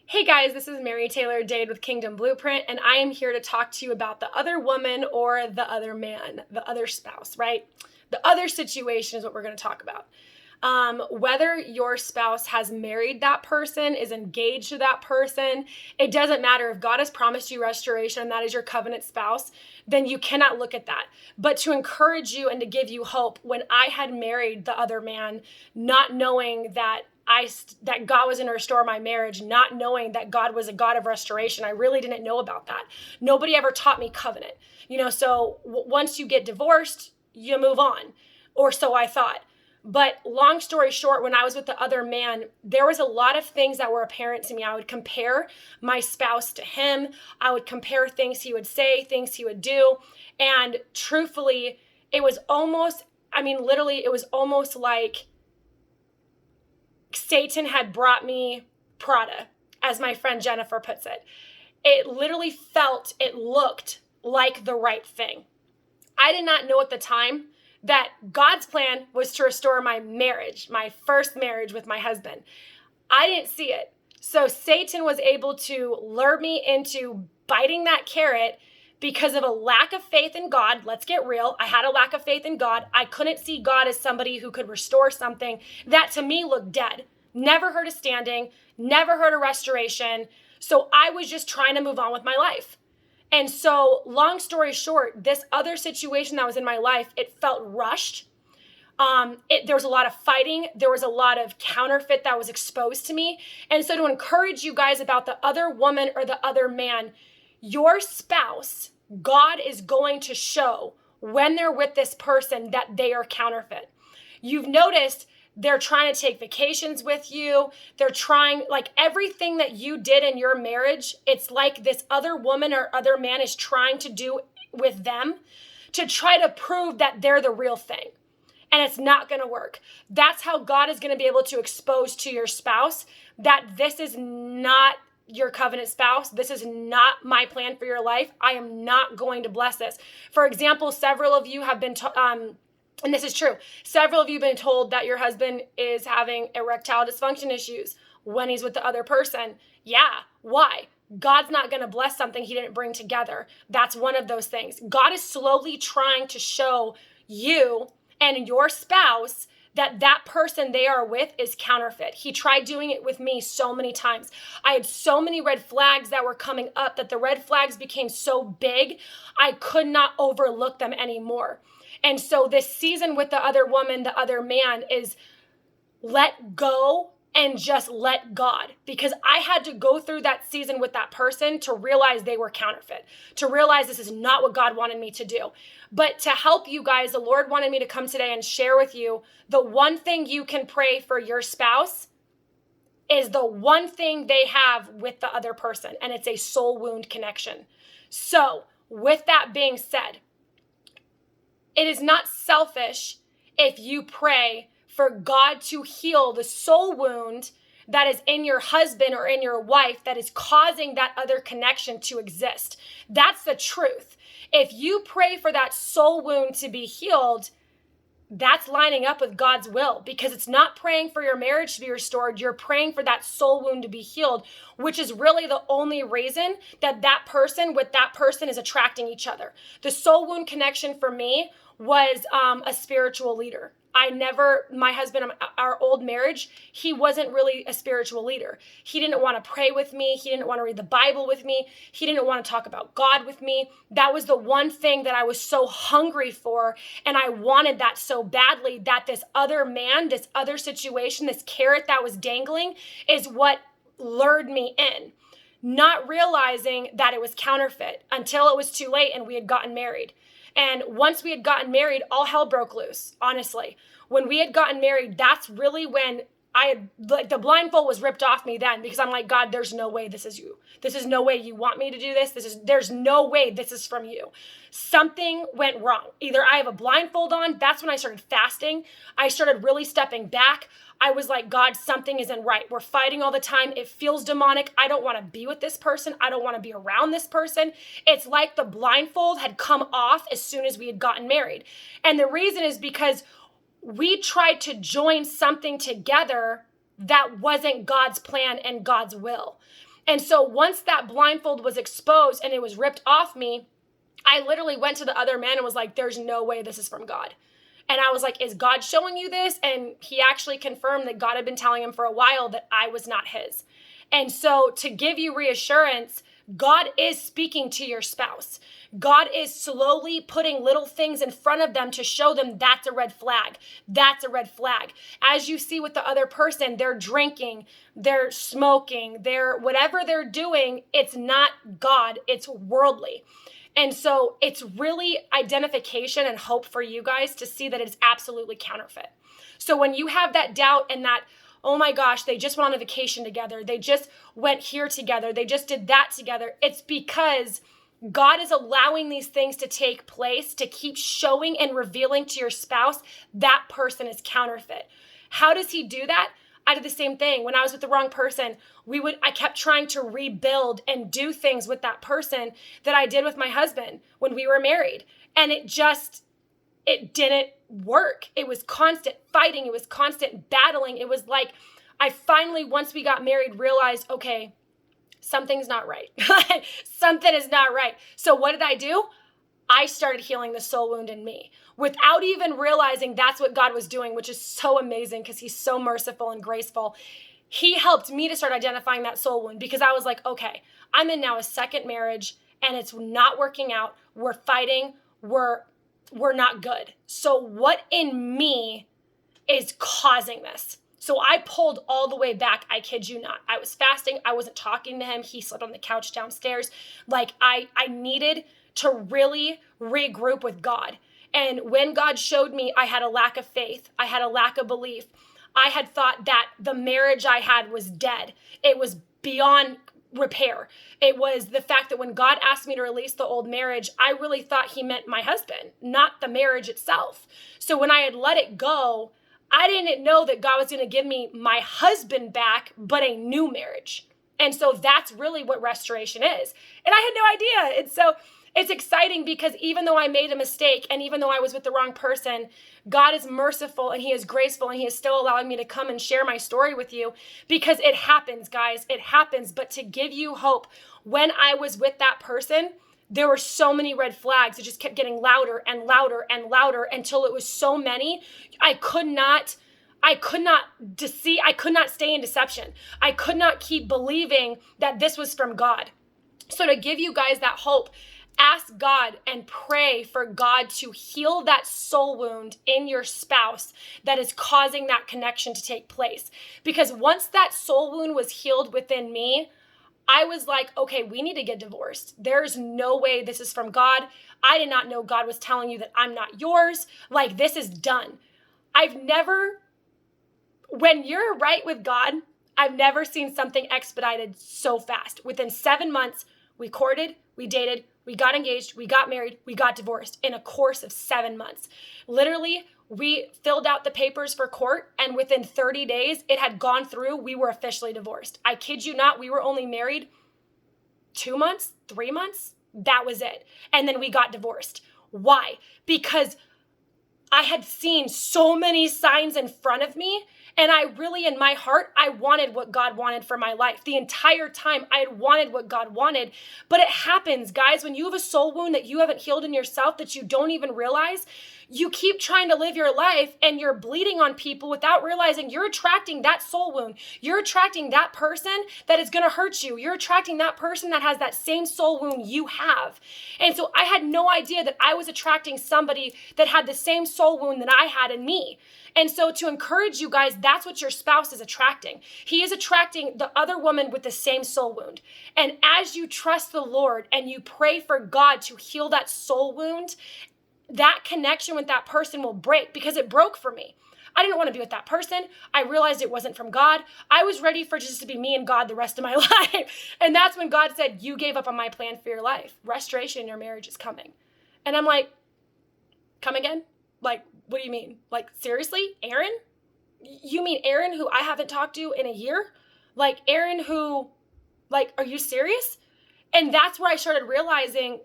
Hey guys, this is Mary Taylor Dade with Kingdom Blueprint, and I am here to talk to you about the other woman or the other man, the other spouse, right? The other situation is what we're going to talk about. Whether your spouse has married that person, is engaged to that person, it doesn't matter. If God has promised you restoration and that is your covenant spouse, then you cannot look at that. But to encourage you and to give you hope, when I had married the other man, not knowing that that God was going to restore my marriage, not knowing that God was a God of restoration. I really didn't know about that. Nobody ever taught me covenant. So once you get divorced, you move on, or so I thought. But long story short, when I was with the other man, there was a lot of things that were apparent to me. I would compare my spouse to him. I would compare things he would say, things he would do. And truthfully, it was literally, it was almost like Satan had brought me Prada, as my friend Jennifer puts it. It looked like the right thing. I did not know at the time that God's plan was to restore my marriage, my first marriage with my husband. I didn't see it. So Satan was able to lure me into biting that carrot because of a lack of faith in God. Let's get real. I had a lack of faith in God. I couldn't see God as somebody who could restore something that to me looked dead. Never heard of standing, never heard of restoration. So I was just trying to move on with my life. And so long story short, this other situation that was in my life, it felt rushed. There was a lot of fighting. There was a lot of counterfeit that was exposed to me. And so to encourage you guys about the other woman or the other man, your spouse, God is going to show when they're with this person that they are counterfeit. You've noticed they're trying to take vacations with you. They're trying, like everything that you did in your marriage, it's like this other woman or other man is trying to do with them to try to prove that they're the real thing. And it's not going to work. That's how God is going to be able to expose to your spouse that this is not your covenant spouse. This is not my plan for your life. I am not going to bless this. For example, several of you have been and this is true. Several of you have been told that your husband is having erectile dysfunction issues when he's with the other person. Yeah. Why? God's not going to bless something he didn't bring together. That's one of those things. God is slowly trying to show you and your spouse that person they are with is counterfeit. He tried doing it with me so many times. I had so many red flags that were coming up that the red flags became so big, I could not overlook them anymore. And so this season with the other woman, the other man, is let go and just let God. Because I had to go through that season with that person to realize they were counterfeit, to realize this is not what God wanted me to do. But to help you guys, the Lord wanted me to come today and share with you the one thing you can pray for your spouse is the one thing they have with the other person, and it's a soul wound connection. So with that being said, it is not selfish if you pray for God to heal the soul wound that is in your husband or in your wife that is causing that other connection to exist. That's the truth. If you pray for that soul wound to be healed, that's lining up with God's will, because it's not praying for your marriage to be restored. You're praying for that soul wound to be healed, which is really the only reason that person with that person is attracting each other. The soul wound connection for me was a spiritual leader. My husband, our old marriage, he wasn't really a spiritual leader. He didn't want to pray with me. He didn't want to read the Bible with me. He didn't want to talk about God with me. That was the one thing that I was so hungry for. And I wanted that so badly that this other man, this other situation, this carrot that was dangling is what lured me in, not realizing that it was counterfeit until it was too late and we had gotten married. And once we had gotten married, all hell broke loose, honestly. When we had gotten married, that's really when the blindfold was ripped off me then, because I'm like, God, there's no way this is you. This is no way you want me to do this. There's no way this is from you. Something went wrong. Either I have a blindfold on. That's when I started fasting. I started really stepping back. I was like, God, something isn't right. We're fighting all the time. It feels demonic. I don't want to be with this person. I don't want to be around this person. It's like the blindfold had come off as soon as we had gotten married. And the reason is because we tried to join something together that wasn't God's plan and God's will. And so once that blindfold was exposed and it was ripped off me, I literally went to the other man and was like, there's no way this is from God. And I was like, is God showing you this? And he actually confirmed that God had been telling him for a while that I was not his. And so to give you reassurance, God is speaking to your spouse. God is slowly putting little things in front of them to show them that's a red flag. That's a red flag. As you see with the other person, they're drinking, they're smoking, they're whatever they're doing, it's not God, it's worldly. And so it's really identification and hope for you guys to see that it's absolutely counterfeit. So when you have that doubt and that, oh my gosh, they just went on a vacation together, they just went here together, they just did that together, it's because God is allowing these things to take place to keep showing and revealing to your spouse that person is counterfeit. How does he do that? I did the same thing. When I was with the wrong person, I kept trying to rebuild and do things with that person that I did with my husband when we were married. And it didn't work. It was constant fighting. It was constant battling. It was like, I finally, once we got married, realized, okay, something's not right. Something is not right. So what did I do? I started healing the soul wound in me without even realizing that's what God was doing, which is so amazing because he's so merciful and graceful. He helped me to start identifying that soul wound because I was like, okay, I'm in now a second marriage and it's not working out. We're fighting. We're not good. So what in me is causing this? So I pulled all the way back. I kid you not. I was fasting. I wasn't talking to him. He slept on the couch downstairs. Like I needed to really regroup with God. And when God showed me I had a lack of faith, I had a lack of belief, I had thought that the marriage I had was dead. It was beyond repair. It was the fact that when God asked me to release the old marriage, I really thought he meant my husband, not the marriage itself. So when I had let it go, I didn't know that God was going to give me my husband back, but a new marriage. And so that's really what restoration is. And I had no idea. And so it's exciting because even though I made a mistake and even though I was with the wrong person, God is merciful and he is graceful and he is still allowing me to come and share my story with you because it happens, guys. It happens. But to give you hope, when I was with that person, there were so many red flags. It just kept getting louder and louder and louder until it was so many. I could not stay in deception. I could not keep believing that this was from God. So to give you guys that hope, ask God and pray for God to heal that soul wound in your spouse that is causing that connection to take place. Because once that soul wound was healed within me, I was like, okay, we need to get divorced. There's no way this is from God. I did not know God was telling you that I'm not yours. Like, this is done. When you're right with God, I've never seen something expedited so fast. Within 7 months, we courted, we dated, we got engaged, we got married, we got divorced in a course of 7 months. Literally, we filled out the papers for court, and within 30 days, it had gone through. We were officially divorced. I kid you not, we were only married 2 months, 3 months. That was it. And then we got divorced. Why? Because I had seen so many signs in front of me, and I really, in my heart, I wanted what God wanted for my life. The entire time, I had wanted what God wanted. But it happens, guys, when you have a soul wound that you haven't healed in yourself that you don't even realize, you keep trying to live your life and you're bleeding on people without realizing you're attracting that soul wound. You're attracting that person that is going to hurt you. You're attracting that person that has that same soul wound you have. And so I had no idea that I was attracting somebody that had the same soul wound that I had in me. And so to encourage you guys, that's what your spouse is attracting. He is attracting the other woman with the same soul wound. And as you trust the Lord and you pray for God to heal that soul wound, that connection with that person will break, because it broke for me. I didn't want to be with that person. I realized it wasn't from God. I was ready for just to be me and God the rest of my life. And that's when God said, you gave up on my plan for your life. Restoration in your marriage is coming. And I'm like, come again? Like, what do you mean? Like, seriously? Aaron? You mean Aaron who I haven't talked to in a year? Like, Aaron who, like, are you serious? And that's where I started realizing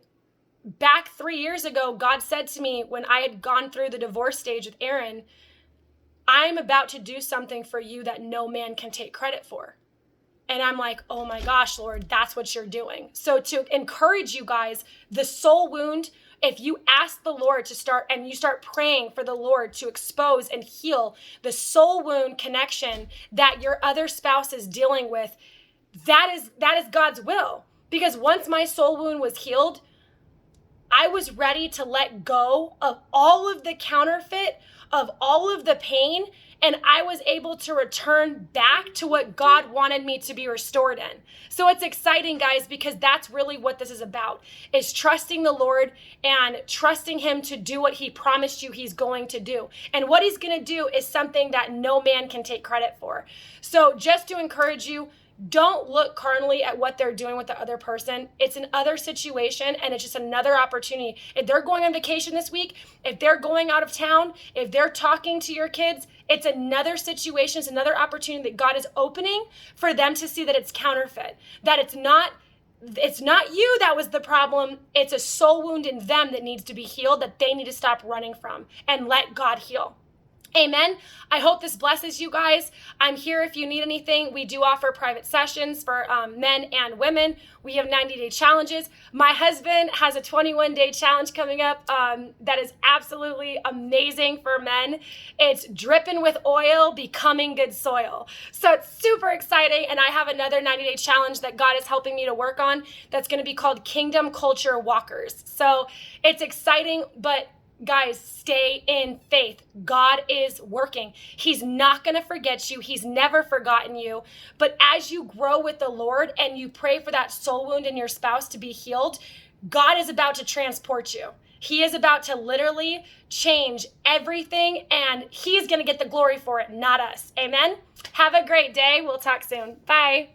back 3 years ago, God said to me when I had gone through the divorce stage with Aaron, I'm about to do something for you that no man can take credit for. And I'm like, oh my gosh, Lord, that's what you're doing. So to encourage you guys, the soul wound, if you ask the Lord to start and you start praying for the Lord to expose and heal the soul wound connection that your other spouse is dealing with, that is God's will. Because once my soul wound was healed, I was ready to let go of all of the counterfeit, of all of the pain, and I was able to return back to what God wanted me to be restored in. So it's exciting, guys, because that's really what this is about, is trusting the Lord and trusting him to do what he promised you he's going to do. And what he's going to do is something that no man can take credit for. So just to encourage you, don't look carnally at what they're doing with the other person. It's an other situation, and it's just another opportunity. If they're going on vacation this week, if they're going out of town, if they're talking to your kids, it's another situation. It's another opportunity that God is opening for them to see that it's counterfeit, that it's not you that was the problem. It's a soul wound in them that needs to be healed, that they need to stop running from and let God heal. Amen. I hope this blesses you guys. I'm here if you need anything. We do offer private sessions for men and women. We have 90-day challenges. My husband has a 21-day challenge coming up that is absolutely amazing for men. It's dripping with oil, becoming good soil. So it's super exciting. And I have another 90-day challenge that God is helping me to work on that's going to be called Kingdom Culture Walkers. So it's exciting, but guys, stay in faith. God is working. He's not going to forget you. He's never forgotten you. But as you grow with the Lord and you pray for that soul wound in your spouse to be healed, God is about to transport you. He is about to literally change everything, and he's going to get the glory for it, not us. Amen. Have a great day. We'll talk soon. Bye.